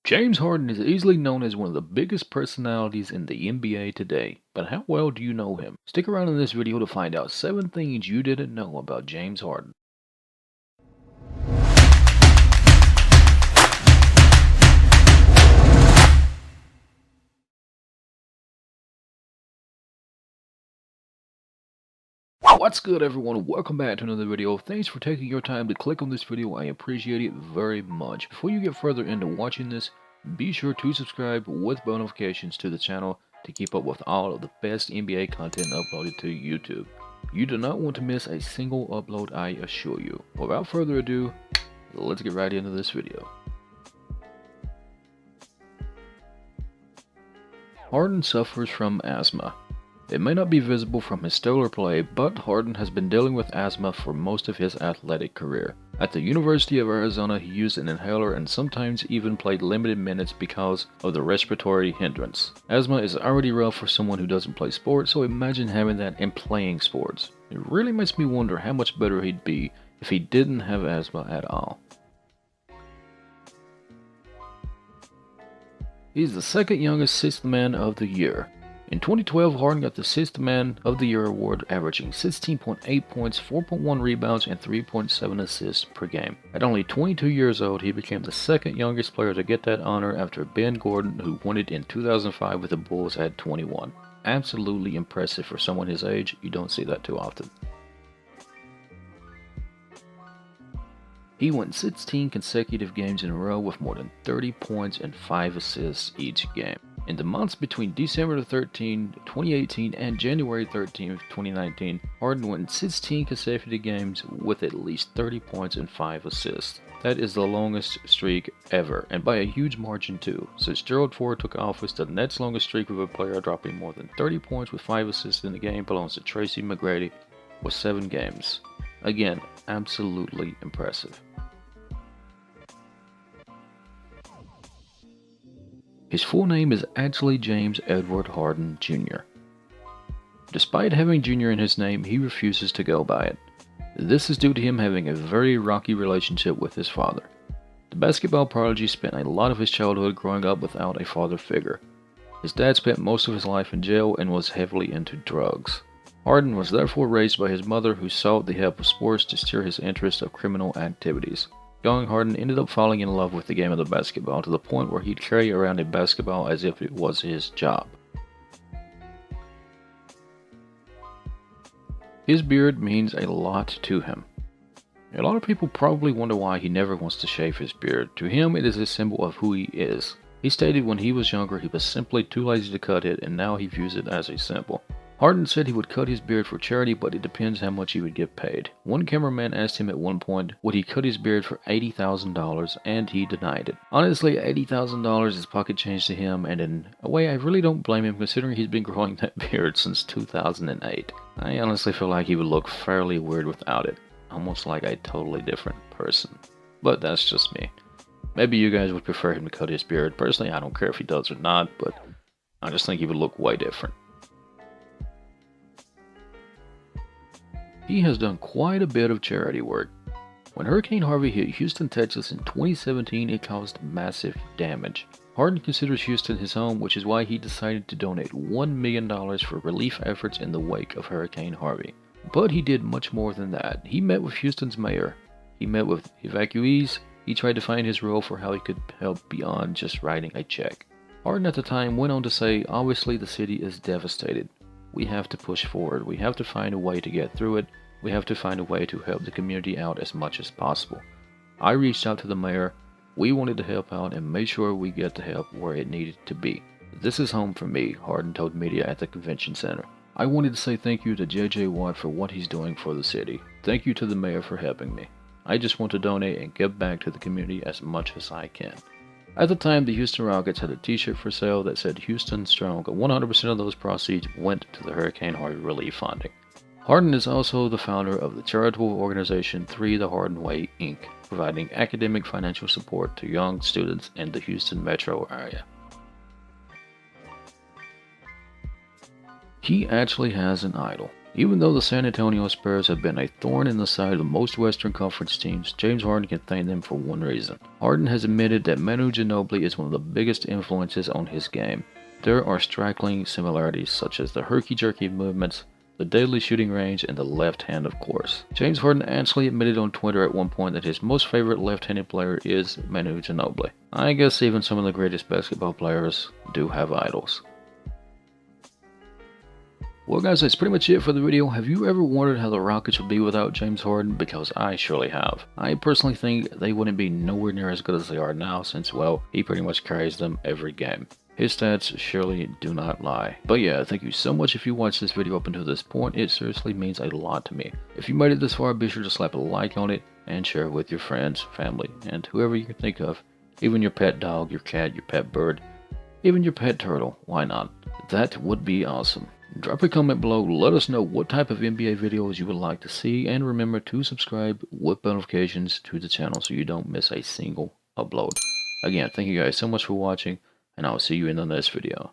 James Harden is easily known as one of the biggest personalities in the NBA today, but how well do you know him? Stick around in this video to find out 7 things you didn't know about James Harden. What's good, everyone? Welcome back to another video. Thanks for taking your time to click on this video. I appreciate it very much. Before you get further into watching this, be sure to subscribe with bell notifications to the channel to keep up with all of the best NBA content uploaded to YouTube. You do not want to miss a single upload, I assure you. Without further ado, let's get right into this video. Harden suffers from asthma. It may not be visible from his stellar play, but Harden has been dealing with asthma for most of his athletic career. At the University of Arizona, he used an inhaler and sometimes even played limited minutes because of the respiratory hindrance. Asthma is already rough for someone who doesn't play sports, so imagine having that and playing sports. It really makes me wonder how much better he'd be if he didn't have asthma at all. He's the second youngest Sixth Man of the Year. In 2012, Harden got the Sixth Man of the Year award, averaging 16.8 points, 4.1 rebounds, and 3.7 assists per game. At only 22 years old, he became the second youngest player to get that honor after Ben Gordon, who won it in 2005 with the Bulls at 21. Absolutely impressive for someone his age. You don't see that too often. He won 16 consecutive games in a row with more than 30 points and 5 assists each game. In the months between December 13, 2018 and January 13, 2019, Harden won 16 consecutive games with at least 30 points and 5 assists. That is the longest streak ever, and by a huge margin too. Since Gerald Ford took office, the next longest streak of a player dropping more than 30 points with 5 assists in the game belongs to Tracy McGrady with 7 games. Again, absolutely impressive. His full name is actually James Edward Harden Jr. Despite having Jr. in his name, he refuses to go by it. This is due to him having a very rocky relationship with his father. The basketball prodigy spent a lot of his childhood growing up without a father figure. His dad spent most of his life in jail and was heavily into drugs. Harden was therefore raised by his mother, who sought the help of sports to steer his interest of criminal activities. Young Harden ended up falling in love with the game of the basketball to the point where he'd carry around a basketball as if it was his job. His beard means a lot to him. A lot of people probably wonder why he never wants to shave his beard. To him, it is a symbol of who he is. He stated when he was younger he was simply too lazy to cut it, and now he views it as a symbol. Harden said he would cut his beard for charity, but it depends how much he would get paid. One cameraman asked him at one point, would he cut his beard for $80,000, and he denied it. Honestly, $80,000 is pocket change to him, and in a way I really don't blame him considering he's been growing that beard since 2008. I honestly feel like he would look fairly weird without it, almost like a totally different person. But that's just me. Maybe you guys would prefer him to cut his beard. Personally, I don't care if he does or not, but I just think he would look way different. He has done quite a bit of charity work. When Hurricane Harvey hit Houston, Texas in 2017, it caused massive damage. Harden considers Houston his home, which is why he decided to donate $1 million for relief efforts in the wake of Hurricane Harvey. But he did much more than that. He met with Houston's mayor. He met with evacuees. He tried to find his role for how he could help beyond just writing a check. Harden at the time went on to say, obviously the city is devastated. We have to push forward. We have to find a way to get through it. We have to find a way to help the community out as much as possible. I reached out to the mayor. We wanted to help out and make sure we get the help where it needed to be. This is home for me, Harden told media at the convention center. I wanted to say thank you to J.J. Watt for what he's doing for the city. Thank you to the mayor for helping me. I just want to donate and give back to the community as much as I can. At the time, the Houston Rockets had a t-shirt for sale that said Houston Strong, and 100% of those proceeds went to the Hurricane Harvey relief funding. Harden is also the founder of the charitable organization 3 The Harden Way, Inc., providing academic financial support to young students in the Houston metro area. He actually has an idol. Even though the San Antonio Spurs have been a thorn in the side of most Western Conference teams, James Harden can thank them for one reason. Harden has admitted that Manu Ginobili is one of the biggest influences on his game. There are striking similarities such as the herky-jerky movements, the deadly shooting range, and the left hand, of course. James Harden actually admitted on Twitter at one point that his most favorite left-handed player is Manu Ginobili. I guess even some of the greatest basketball players do have idols. Well guys, that's pretty much it for the video. Have you ever wondered how the Rockets would be without James Harden? Because I surely have. I personally think they wouldn't be nowhere near as good as they are now since, well, he pretty much carries them every game. His stats surely do not lie. But yeah, thank you so much if you watched this video up until this point. It seriously means a lot to me. If you made it this far, be sure to slap a like on it and share it with your friends, family, and whoever you can think of. Even your pet dog, your cat, your pet bird, even your pet turtle. Why not? That would be awesome. Drop a comment below, let us know what type of NBA videos you would like to see, and remember to subscribe with notifications to the channel so you don't miss a single upload. Again, thank you guys so much for watching, and I'll see you in the next video.